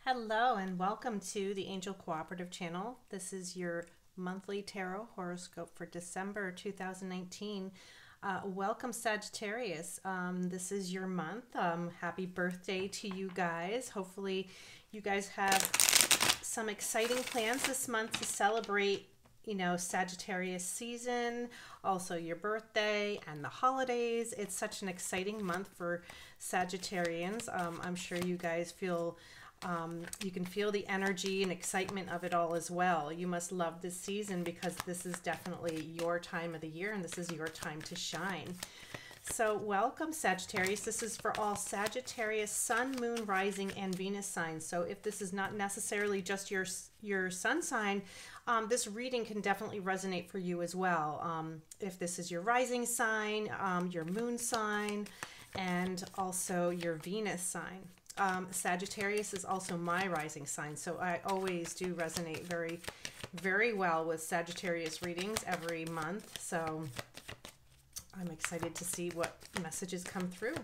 Hello and welcome to the Angel Cooperative channel. This is your monthly tarot horoscope for December 2019. Welcome Sagittarius. This is your month. Happy birthday to you guys. Hopefully you guys have some exciting plans this month to celebrate, Sagittarius season, also your birthday and the holidays. It's such an exciting month for Sagittarians. I'm sure you guys feel you can feel the energy and excitement of it all as well. You must love this season because this is definitely your time of the year and this is your time to shine. So welcome Sagittarius. This is for all Sagittarius sun, moon, rising, and Venus signs. So if this is not necessarily just your sun sign, this reading can definitely resonate for you as well. If this is your rising sign, your moon sign, and also your Venus sign. Sagittarius is also my rising sign, so I always do resonate very, very well with Sagittarius readings every month. So I'm excited to see what messages come through. All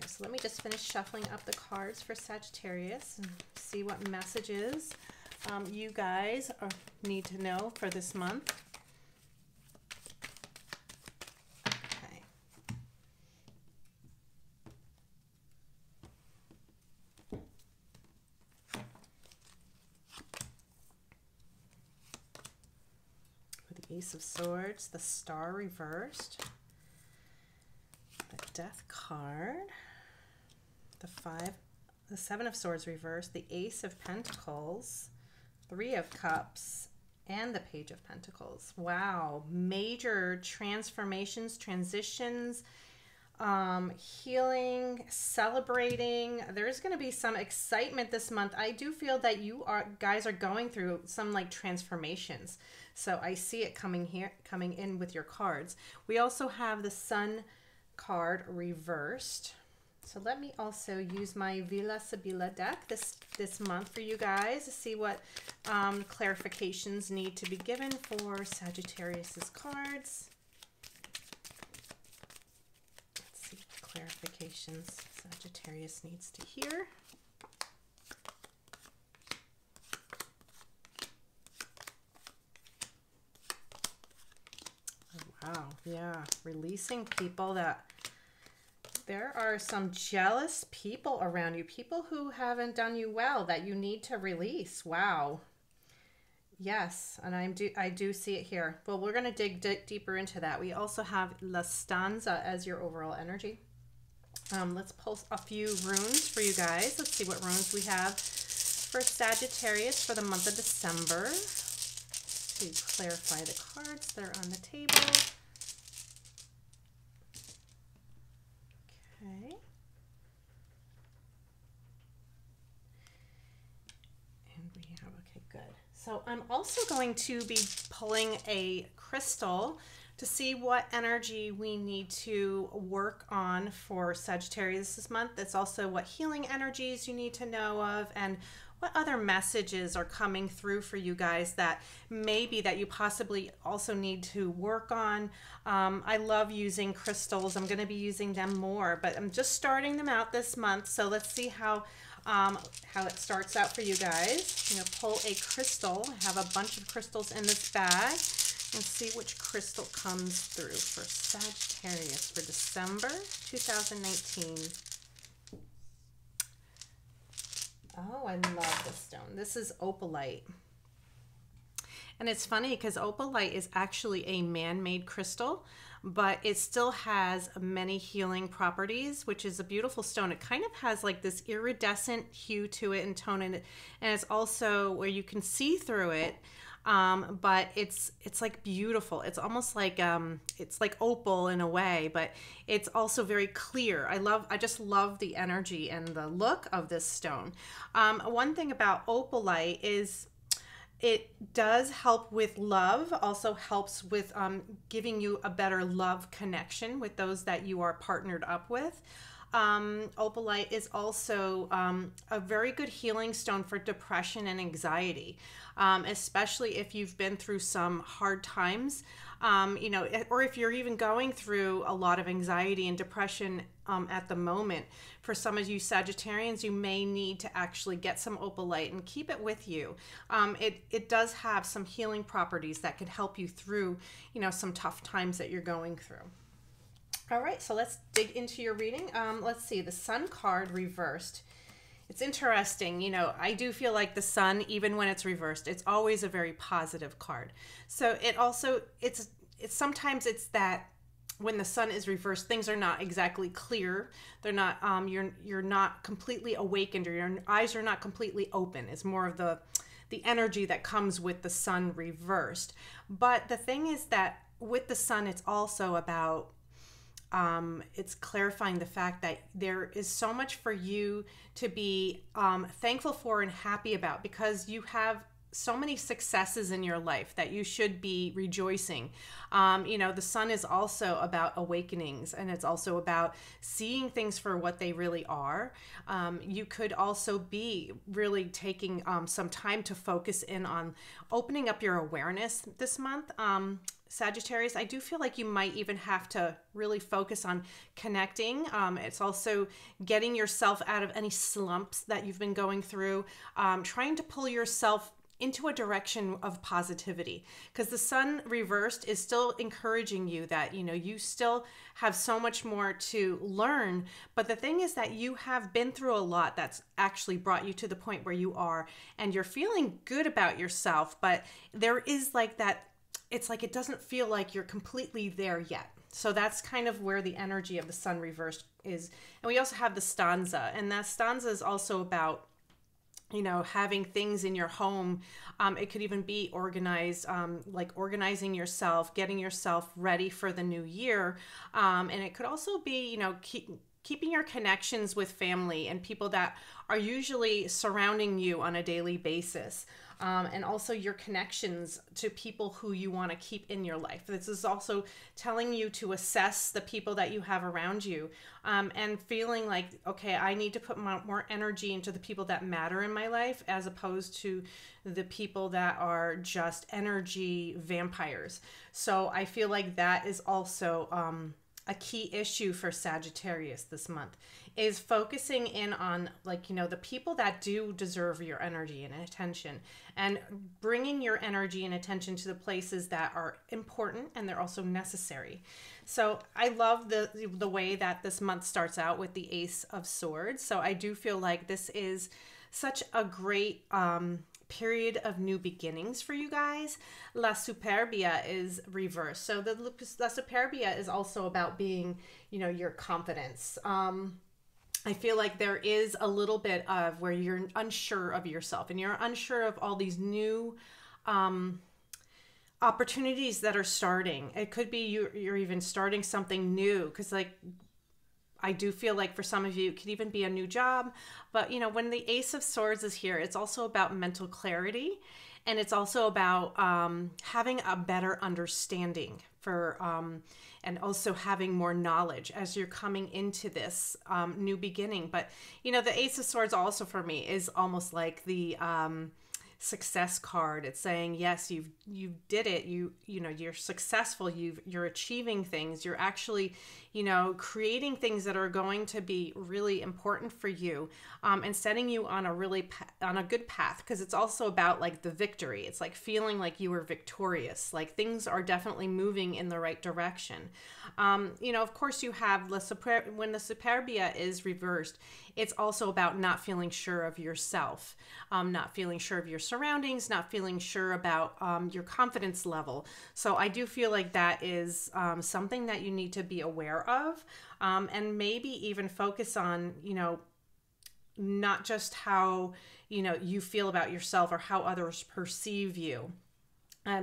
right, so let me just finish shuffling up the cards for Sagittarius and see what messages you guys need to know for this month. Ace of Swords, the Star reversed, the Death card, the Seven of Swords reversed, the Ace of Pentacles, Three of Cups, and the Page of Pentacles. Wow, major transformations, transitions, healing, celebrating. There's going to be some excitement this month. I do feel that you guys are going through some like transformations. So I see it coming in with your cards. We also have the Sun card reversed. So let me also use my Villa Sibilla deck this month for you guys to see what clarifications need to be given for Sagittarius's cards. Let's see what clarifications Sagittarius needs to hear. Wow, yeah, releasing people that there are some jealous people around you, people who haven't done you well that you need to release. Wow. Yes, and I do see it here. Well, we're going to dig deeper into that. We also have La Stanza as your overall energy. Let's pull a few runes for you guys. Let's see what runes we have for Sagittarius for the month of December. To clarify the cards that are on the table. Okay. And we have, okay, good. So I'm also going to be pulling a crystal to see what energy we need to work on for Sagittarius this month. It's also what healing energies you need to know of and what other messages are coming through for you guys that maybe that you possibly also need to work on. I love using crystals. I'm going to be using them more, but I'm just starting them out this month. So let's see how it starts out for you guys. I'm going to pull a crystal. I have a bunch of crystals in this bag and see which crystal comes through for Sagittarius for December 2019. Oh, I love this stone. This is opalite. And it's funny because opalite is actually a man-made crystal, but it still has many healing properties, which is a beautiful stone. It kind of has like this iridescent hue to it and tone in it. And it's also where you can see through it. But it's like beautiful. It's almost like it's like opal in a way, but it's also very clear. I just love the energy and the look of this stone. One thing about opalite is it does help with love, also helps with giving you a better love connection with those that you are partnered up with. Opalite is also a very good healing stone for depression and anxiety, especially if you've been through some hard times, or if you're even going through a lot of anxiety and depression at the moment. For some of you Sagittarians, you may need to actually get some opalite and keep it with you. It does have some healing properties that could help you through, some tough times that you're going through. All right, so let's dig into your reading. Let's see, the Sun card reversed. It's interesting, I do feel like the Sun, even when it's reversed, it's always a very positive card. So it's sometimes it's that when the Sun is reversed, things are not exactly clear. They're not, you're not completely awakened, or your eyes are not completely open. It's more of the energy that comes with the Sun reversed. But the thing is that with the Sun, it's also about it's clarifying the fact that there is so much for you to be thankful for and happy about, because you have so many successes in your life that you should be rejoicing. The Sun is also about awakenings, and it's also about seeing things for what they really are. You could also be really taking some time to focus in on opening up your awareness this month. Sagittarius, I do feel like you might even have to really focus on connecting. It's also getting yourself out of any slumps that you've been going through, trying to pull yourself into a direction of positivity, because the Sun reversed is still encouraging you that, you still have so much more to learn. But the thing is that you have been through a lot that's actually brought you to the point where you are, and you're feeling good about yourself, but there is like that, it's like it doesn't feel like you're completely there yet. So that's kind of where the energy of the Sun reversed is. And we also have the stanza, and that stanza is also about, having things in your home. It could even be organized, like organizing yourself, getting yourself ready for the new year. And it could also be, keeping your connections with family and people that are usually surrounding you on a daily basis. And also your connections to people who you want to keep in your life. This is also telling you to assess the people that you have around you, and feeling like, okay, I need to put more energy into the people that matter in my life, as opposed to the people that are just energy vampires. So I feel like that is also a key issue for Sagittarius this month, is focusing in on, the people that do deserve your energy and attention, and bringing your energy and attention to the places that are important and they're also necessary. So I love the way that this month starts out with the Ace of Swords. So I do feel like this is such a great period of new beginnings for you guys. La Superbia is reversed. So the La Superbia is also about being, your confidence. I feel like there is a little bit of where you're unsure of yourself, and you're unsure of all these new opportunities that are starting. It could be you're even starting something new, because I do feel like for some of you, it could even be a new job. But, when the Ace of Swords is here, it's also about mental clarity. And it's also about having a better understanding and also having more knowledge as you're coming into this new beginning. But, the Ace of Swords also for me is almost like the success card. It's saying, yes, you did it. You're successful. You're achieving things. You're actually, creating things that are going to be really important for you, and setting you on a good path. Because it's also about the victory. It's like feeling like you were victorious. Like things are definitely moving in the right direction. Of course you have when the Superbia is reversed, it's also about not feeling sure of yourself, not feeling sure of your surroundings, not feeling sure about your confidence level. So I do feel like that is something that you need to be aware of, and maybe even focus on, not just how, you feel about yourself or how others perceive you.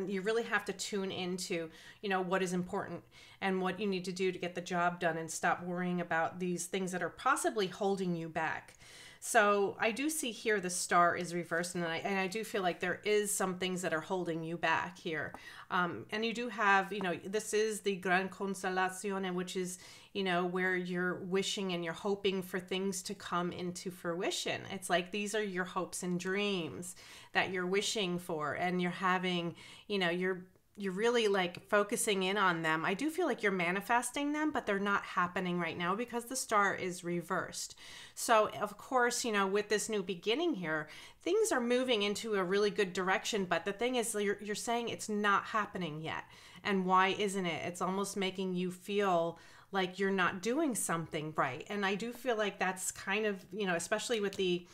You really have to tune into, what is important and what you need to do to get the job done, and stop worrying about these things that are possibly holding you back. So I do see here the Star is reversed, and I do feel like there is some things that are holding you back here. And you do have, this is the Gran Consolazione, which is, where you're wishing and you're hoping for things to come into fruition. It's like these are your hopes and dreams that you're wishing for, and you're having, you're you're really like focusing in on them. I do feel like you're manifesting them, but they're not happening right now because the star is reversed. So of course, you know, with this new beginning here, things are moving into a really good direction. But the thing is, you're saying it's not happening yet. And why isn't it? It's almost making you feel like you're not doing something right. And I do feel like that's kind of, you know, especially with the,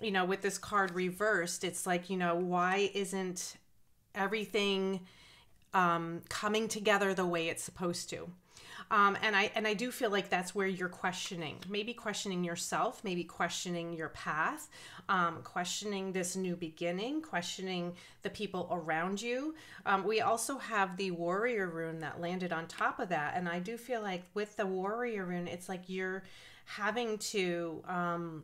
you know, with this card reversed, it's like, you know, why isn't everything coming together the way it's supposed to? And I do feel like that's where you're maybe questioning yourself, maybe questioning your path, questioning this new beginning, questioning the people around you. We also have the warrior rune that landed on top of that. And I do feel like with the warrior rune, it's like you're having to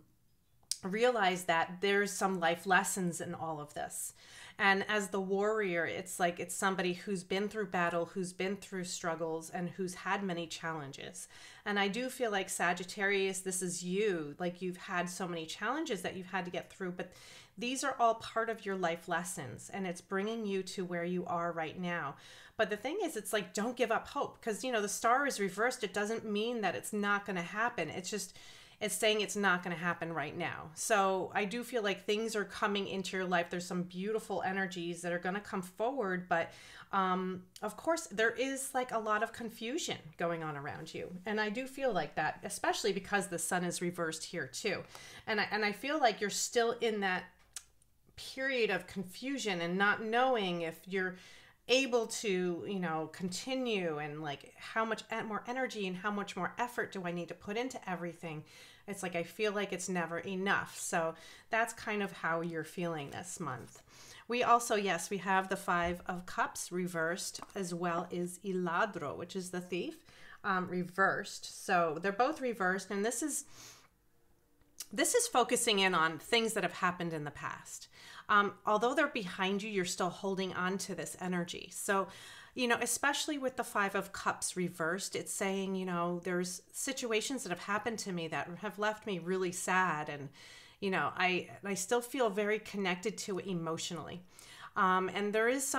realize that there's some life lessons in all of this. And as the warrior, it's like it's somebody who's been through battle, who's been through struggles, and who's had many challenges. And I do feel like Sagittarius, this is you. Like you've had so many challenges that you've had to get through, but these are all part of your life lessons, and it's bringing you to where you are right now. But the thing is, it's like, don't give up hope, because, you know, the star is reversed. It doesn't mean that it's not going to happen. It's just, it's saying it's not going to happen right now. So I do feel like things are coming into your life. There's some beautiful energies that are going to come forward. But of course, there is like a lot of confusion going on around you. And I do feel like that, especially because the sun is reversed here too. And I feel like you're still in that period of confusion and not knowing if you're able to, you know, continue, and like how much more energy and how much more effort do I need to put into everything. It's like I feel like it's never enough. So that's kind of how you're feeling this month. We also, yes, we have the 5 of Cups reversed, as well as Il Ladro, which is the thief, reversed. So they're both reversed, and this is focusing in on things that have happened in the past. Although they're behind you, you're still holding on to this energy. So, you know, especially with the 5 of Cups reversed, it's saying, you know, there's situations that have happened to me that have left me really sad. And, you know, I still feel very connected to it emotionally. And there is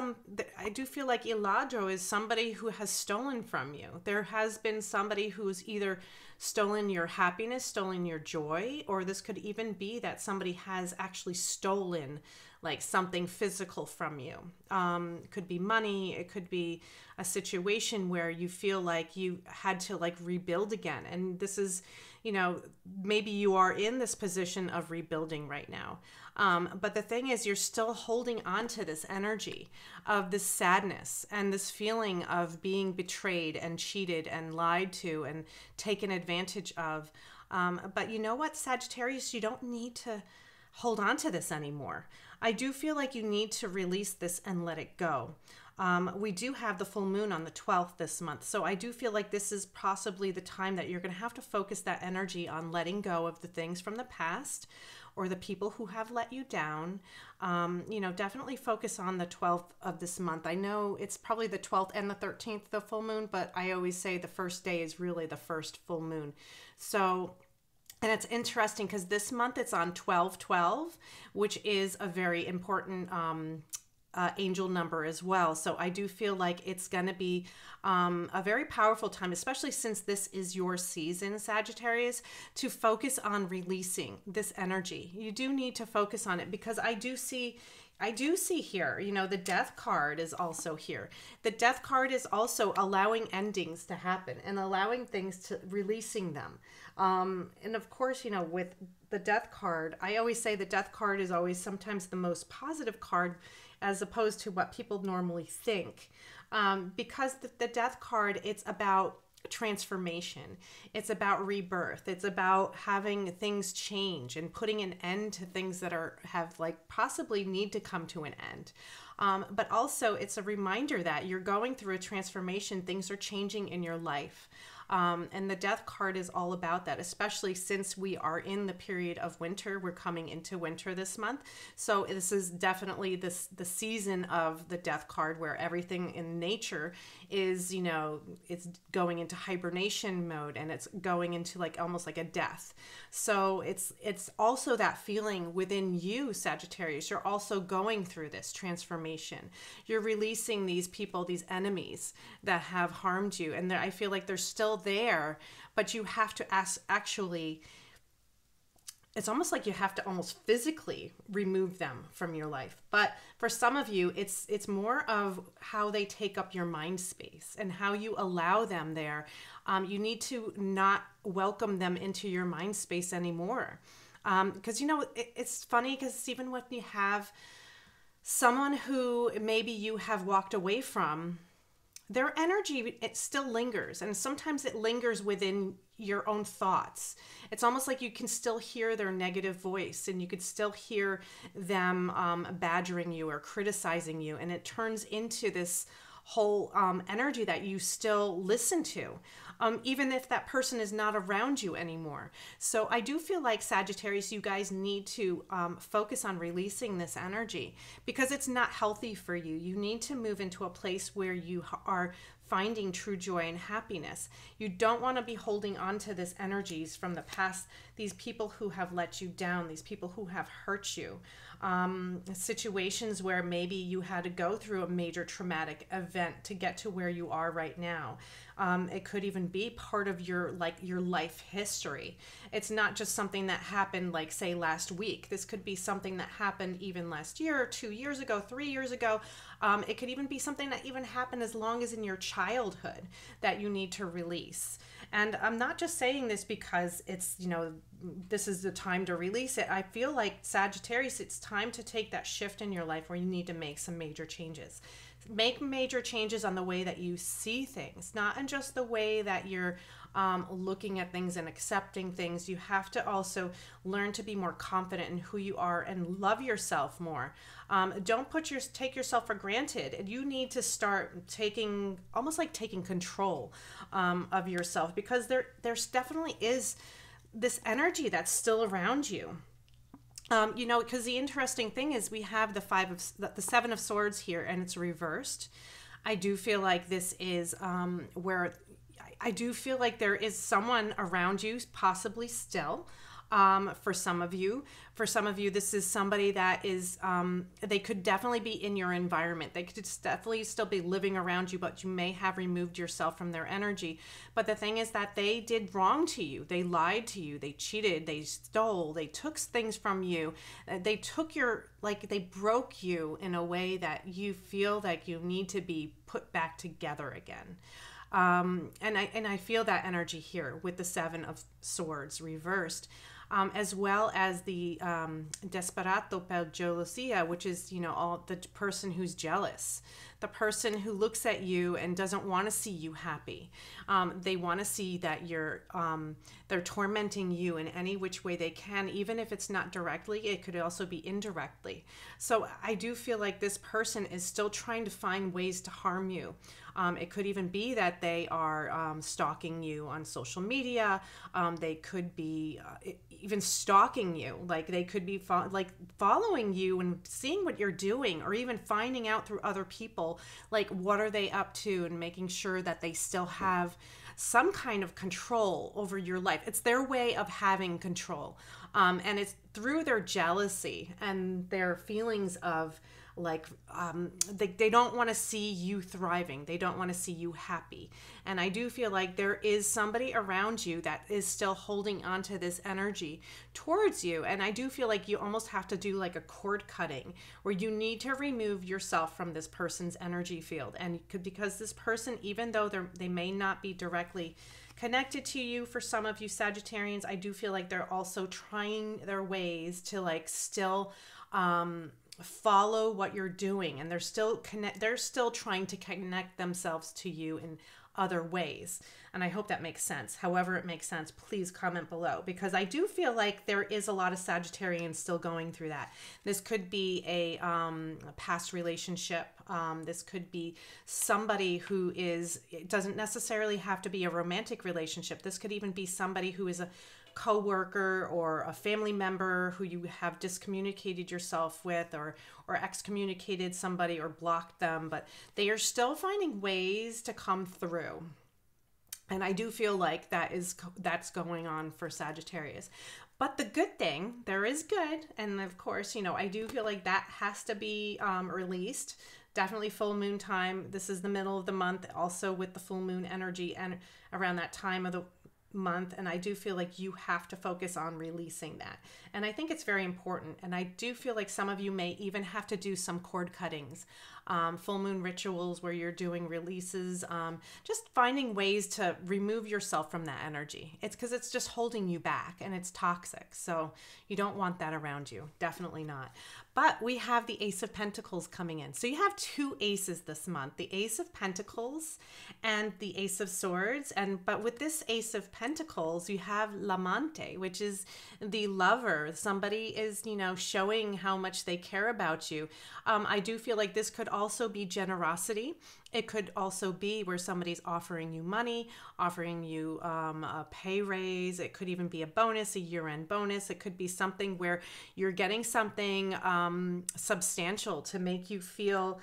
I do feel like Il Ladro is somebody who has stolen from you. There has been somebody who's either stolen your happiness, stolen your joy, or this could even be that somebody has actually stolen like something physical from you. It could be money. It could be a situation where you feel like you had to like rebuild again. And this is, you know, maybe you are in this position of rebuilding right now. But the thing is, you're still holding on to this energy of this sadness and this feeling of being betrayed and cheated and lied to and taken advantage of. But you know what, Sagittarius, you don't need to hold on to this anymore. I do feel like you need to release this and let it go. We do have the full moon on the 12th this month. So I do feel like this is possibly the time that you're going to have to focus that energy on letting go of the things from the past or the people who have let you down. You know, definitely focus on the 12th of this month. I know it's probably the 12th and the 13th, the full moon, but I always say the first day is really the first full moon. So, and it's interesting because this month it's on 12/12, which is a very important angel number as well. So I do feel like it's going to be a very powerful time, especially since this is your season, Sagittarius, to focus on releasing this energy. You do need to focus on it, because I do see here, you know, the Death card is also here. The Death card is also allowing endings to happen and allowing things to releasing them. And of course, you know, with the Death card, I always say the Death card is always sometimes the most positive card as opposed to what people normally think. Because the Death card, it's about transformation. It's about rebirth. It's about having things change and putting an end to things that have like possibly need to come to an end. But also it's a reminder that you're going through a transformation. Things are changing in your life. And the Death card is all about that, especially since we are in the period of winter. We're coming into winter this month. So this is definitely the season of the Death card, where everything in nature is, you know, it's going into hibernation mode, and it's going into like almost like a death. So it's also that feeling within you, Sagittarius. You're also going through this transformation. You're releasing these people, these enemies that have harmed you, and I feel like they're still there, but you have to actually, it's almost like you have to almost physically remove them from your life. But for some of you, it's more of how they take up your mind space and how you allow them there. You need to not welcome them into your mind space anymore. Because, you know, it's funny, because even when you have someone who maybe you have walked away from, their energy, it still lingers. And sometimes it lingers within your own thoughts. It's almost like you can still hear their negative voice, and you could still hear them badgering you or criticizing you. And it turns into this whole energy that you still listen to, even if that person is not around you anymore. So I do feel like, Sagittarius, you guys need to focus on releasing this energy, because it's not healthy for you. You need to move into a place where you are finding true joy and happiness. You don't want to be holding on to this energies from the past, these people who have let you down, these people who have hurt you, situations where maybe you had to go through a major traumatic event to get to where you are right now. It could even be part of your life history. It's not just something that happened, like, say, last week. This could be something that happened even last year, 2 years ago, 3 years ago. It could even be something that even happened as long as in your childhood that you need to release. And I'm not just saying this because it's, you know, this is the time to release it. I feel like, Sagittarius, it's time to take that shift in your life where you need to make some major changes. Make major changes on the way that you see things, not in just the way that you're looking at things and accepting things. You have to also learn to be more confident in who you are and love yourself more. Don't take yourself for granted. And you need to start taking control of yourself, because there's definitely is this energy that's still around you. You know, because the interesting thing is we have the Seven of Swords here, and it's reversed. I do feel like this is where I do feel like there is someone around you, possibly still. For some of you, this is somebody that is, they could definitely be in your environment. They could definitely still be living around you, but you may have removed yourself from their energy. But the thing is that they did wrong to you. They lied to you. They cheated. They stole. They took things from you. They took they broke you in a way that you feel like you need to be put back together again. And I feel that energy here with the Seven of Swords reversed. As well as the Desperato per gelosia, which is, you know, the person who's jealous, the person who looks at you and doesn't want to see you happy. They want to see that they're tormenting you in any which way they can, even if it's not directly. It could also be indirectly. So I do feel like this person is still trying to find ways to harm you. It could even be that they are stalking you on social media. They could be even stalking you. Like, they could be following you and seeing what you're doing, or even finding out through other people, like, what are they up to, and making sure that they still have some kind of control over your life. It's their way of having control. And it's through their jealousy and their feelings of, they don't want to see you thriving. They don't want to see you happy. And I do feel like there is somebody around you that is still holding on to this energy towards you. And I do feel like you almost have to do like a cord cutting, where you need to remove yourself from this person's energy field. And because this person, even though they may not be directly connected to you, for some of you Sagittarians, I do feel like they're also trying their ways to still follow what you're doing, and they're still trying to connect themselves to you in other ways. And I hope that makes sense. However it makes sense, please comment below, because I do feel like there is a lot of Sagittarians still going through that. This could be a past relationship. This could be somebody who is, it doesn't necessarily have to be a romantic relationship. This could even be somebody who is a coworker or a family member who you have discommunicated yourself with, or excommunicated somebody or blocked them, but they are still finding ways to come through. And I do feel like that's going on for Sagittarius. But the good thing, there is good, and of course, you know, I do feel like that has to be released. Definitely full moon time. This is the middle of the month, also with the full moon energy and around that time of the month, and I do feel like you have to focus on releasing that, and I think it's very important. And I do feel like some of you may even have to do some cord cuttings, full moon rituals where you're doing releases, just finding ways to remove yourself from that energy. It's because it's just holding you back and it's toxic, so you don't want that around you. Definitely not. But we have the Ace of Pentacles coming in. So you have two aces this month, the Ace of Pentacles and the Ace of Swords. But with this Ace of Pentacles, you have l'amante, which is the lover. Somebody is, you know, showing how much they care about you. I do feel like this could also be generosity. It could also be where somebody's offering you money, offering you a pay raise. It could even be a bonus, a year-end bonus. It could be something where you're getting something substantial to make you feel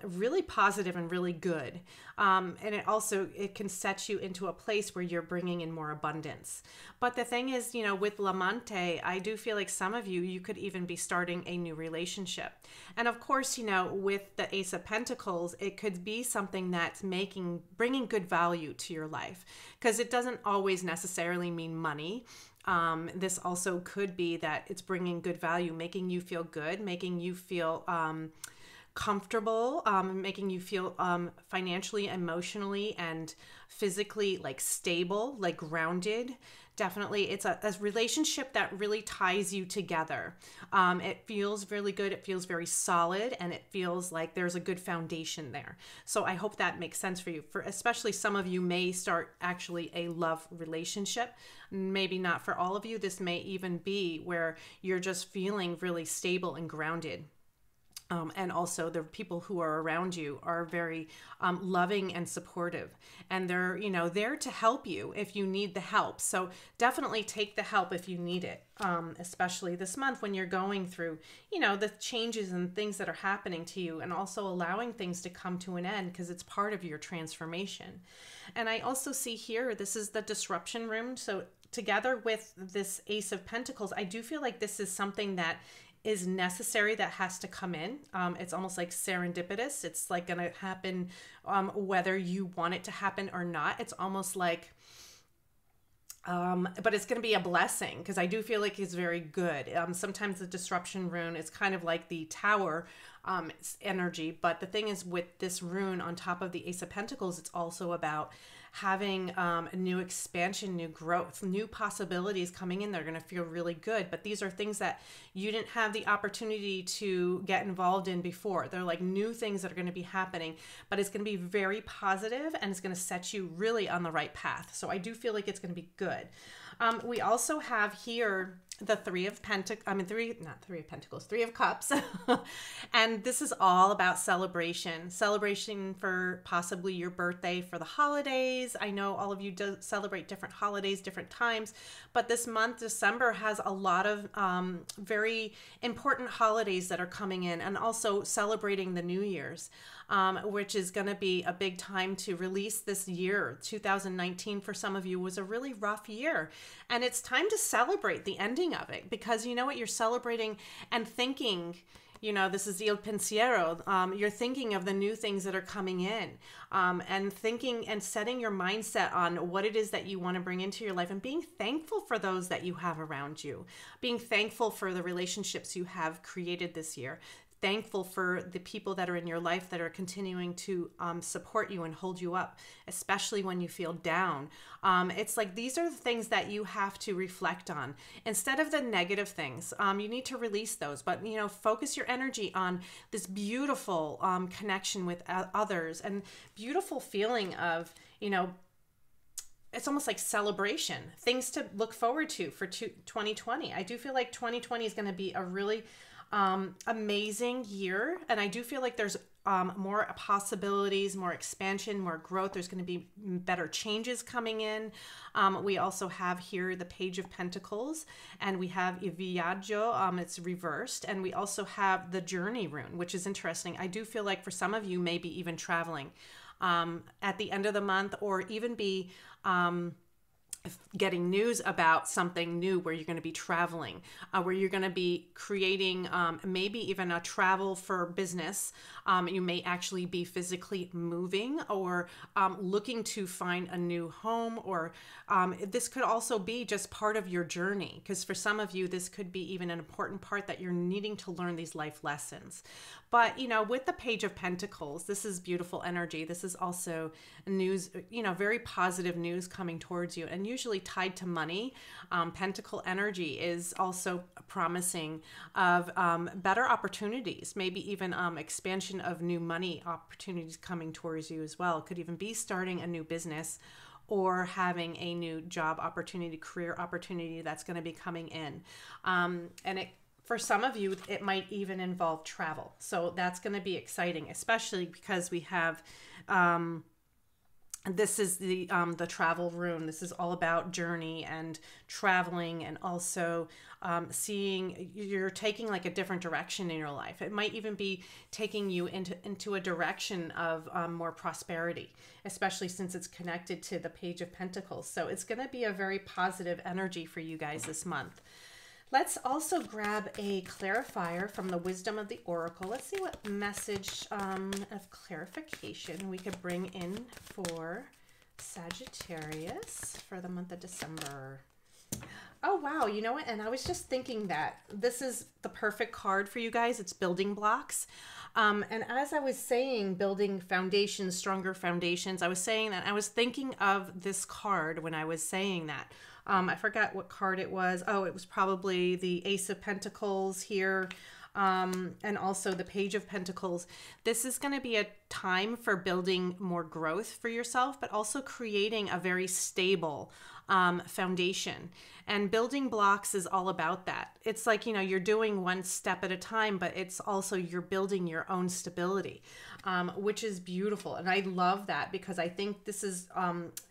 really positive and really good. And it can set you into a place where you're bringing in more abundance. But the thing is, you know, with l'amante, I do feel like some of you could even be starting a new relationship. And of course, you know, with the Ace of Pentacles, it could be something that's bringing good value to your life, because it doesn't always necessarily mean money. This also could be that it's bringing good value, making you feel good, making you feel comfortable, making you feel financially, emotionally, and physically like stable, like grounded. Definitely, it's a relationship that really ties you together. It feels really good. It feels very solid, and it feels like there's a good foundation there. So I hope that makes sense for you. For especially some of you may start actually a love relationship. Maybe not for all of you. This may even be where you're just feeling really stable and grounded. And also the people who are around you are very loving and supportive, and they're, you know, there to help you if you need the help. So definitely take the help if you need it, especially this month when you're going through, you know, the changes and things that are happening to you, and also allowing things to come to an end because it's part of your transformation. And I also see here, this is the disruption room. So together with this Ace of Pentacles, I do feel like this is something that is necessary, that has to come in. It's almost like serendipitous. It's like going to happen whether you want it to happen or not. It's almost like, but it's going to be a blessing, because I do feel like it's very good. Sometimes the disruption rune is kind of like the tower energy. But the thing is, with this rune on top of the Ace of Pentacles, it's also about having a new expansion, new growth, new possibilities coming in. They're going to feel really good. But these are things that you didn't have the opportunity to get involved in before. They're like new things that are going to be happening, but it's going to be very positive, and it's going to set you really on the right path. So I do feel like it's going to be good. We also have here the Three of Cups. And this is all about celebration for possibly your birthday, for the holidays. I know all of you do celebrate different holidays, different times, but this month, December, has a lot of very important holidays that are coming in, and also celebrating the New Year's. Which is going to be a big time to release this year. 2019 for some of you was a really rough year, and it's time to celebrate the ending of it, because you know what, you're celebrating and thinking, you know, this is il pensiero. You're thinking of the new things that are coming in, and thinking and setting your mindset on what it is that you want to bring into your life, and being thankful for those that you have around you, being thankful for the relationships you have created this year, thankful for the people that are in your life that are continuing to support you and hold you up, especially when you feel down. It's like these are the things that you have to reflect on instead of the negative things. You need to release those, but you know, focus your energy on this beautiful connection with others, and beautiful feeling of, you know, it's almost like celebration, things to look forward to for 2020. I do feel like 2020 is going to be a really amazing year. And I do feel like there's more possibilities, more expansion, more growth. There's going to be better changes coming in. We also have here the Page of Pentacles, and we have Il Viaggio, it's reversed. And we also have the Journey rune, which is interesting. I do feel like for some of you, maybe even traveling at the end of the month, or even be getting news about something new where you're going to be traveling, where you're going to be creating maybe even a travel for business. You may actually be physically moving, or looking to find a new home, or this could also be just part of your journey, because for some of you this could be even an important part that you're needing to learn these life lessons. But you know, with the Page of Pentacles, this is beautiful energy. This is also news, you know, very positive news coming towards you, and usually tied to money. Pentacle energy is also promising of better opportunities, maybe even expansion of new money opportunities coming towards you as well. Could even be starting a new business, or having a new job opportunity, career opportunity that's going to be coming in. And it, for some of you, it might even involve travel. So that's going to be exciting, especially because we have, this is the travel rune. This is all about journey and traveling, and also seeing you're taking like a different direction in your life. It might even be taking you into a direction of more prosperity, especially since it's connected to the Page of Pentacles. So it's going to be a very positive energy for you guys this month. Let's also grab a clarifier from the Wisdom of the Oracle. Let's see what message of clarification we could bring in for Sagittarius for the month of December. Oh, wow. You know what? And I was just thinking that this is the perfect card for you guys. It's building blocks. And as I was saying, building foundations, stronger foundations, I was saying that I was thinking of this card when I was saying that. I forgot what card it was. Oh, it was probably the Ace of Pentacles here, and also the Page of Pentacles. This is going to be a time for building more growth for yourself, but also creating a very stable foundation. And building blocks is all about that. It's like, you know, you're doing one step at a time, but it's also you're building your own stability, which is beautiful. And I love that, because I think this is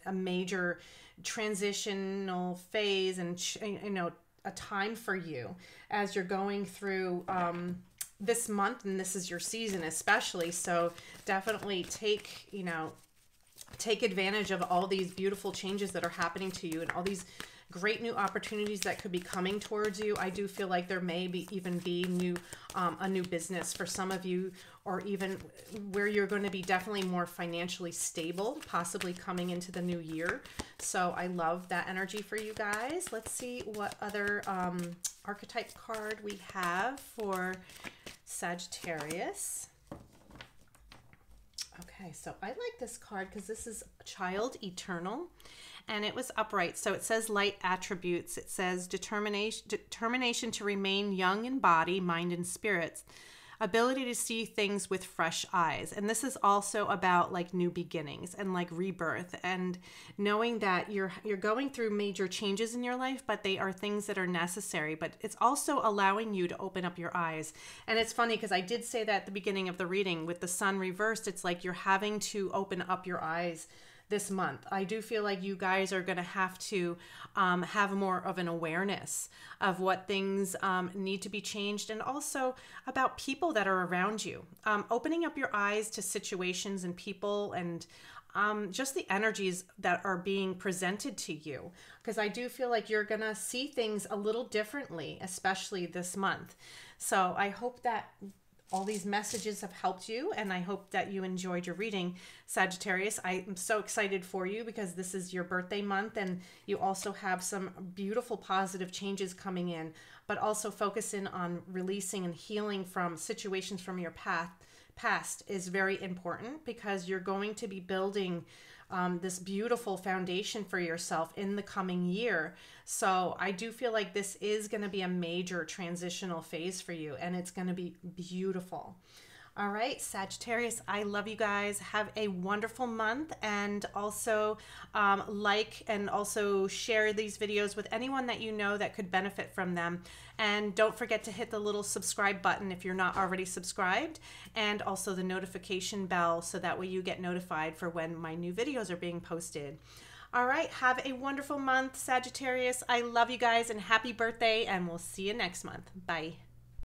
a major transitional phase, and you know, a time for you as you're going through this month, and this is your season especially. So definitely take advantage of all these beautiful changes that are happening to you, and all these great new opportunities that could be coming towards you. I do feel like there may be even be a new business for some of you, or even where you're going to be definitely more financially stable, possibly coming into the new year. So I love that energy for you guys. Let's see what other archetype card we have for Sagittarius. Okay, so I like this card because this is Child Eternal, and it was upright. So it says light attributes. It says determination to remain young in body, mind, and spirits. Ability to see things with fresh eyes. And this is also about like new beginnings and like rebirth, and knowing that you're going through major changes in your life, but they are things that are necessary. But it's also allowing you to open up your eyes. And it's funny because I did say that at the beginning of the reading with the sun reversed. It's like you're having to open up your eyes this month. I do feel like you guys are going to have to have more of an awareness of what things need to be changed, and also about people that are around you. Opening up your eyes to situations and people, and just the energies that are being presented to you, because I do feel like you're going to see things a little differently, especially this month. So I hope that all these messages have helped you, and I hope that you enjoyed your reading, Sagittarius. I am so excited for you because this is your birthday month, and you also have some beautiful positive changes coming in, but also focus in on releasing and healing from situations from your past is very important, because you're going to be building this beautiful foundation for yourself in the coming year. So I do feel like this is going to be a major transitional phase for you, and it's going to be beautiful. All right, Sagittarius, I love you guys. Have a wonderful month, and also like and also share these videos with anyone that you know that could benefit from them. And don't forget to hit the little subscribe button if you're not already subscribed, and also the notification bell so that way you get notified for when my new videos are being posted. All right, have a wonderful month, Sagittarius. I love you guys, and happy birthday, and we'll see you next month. Bye.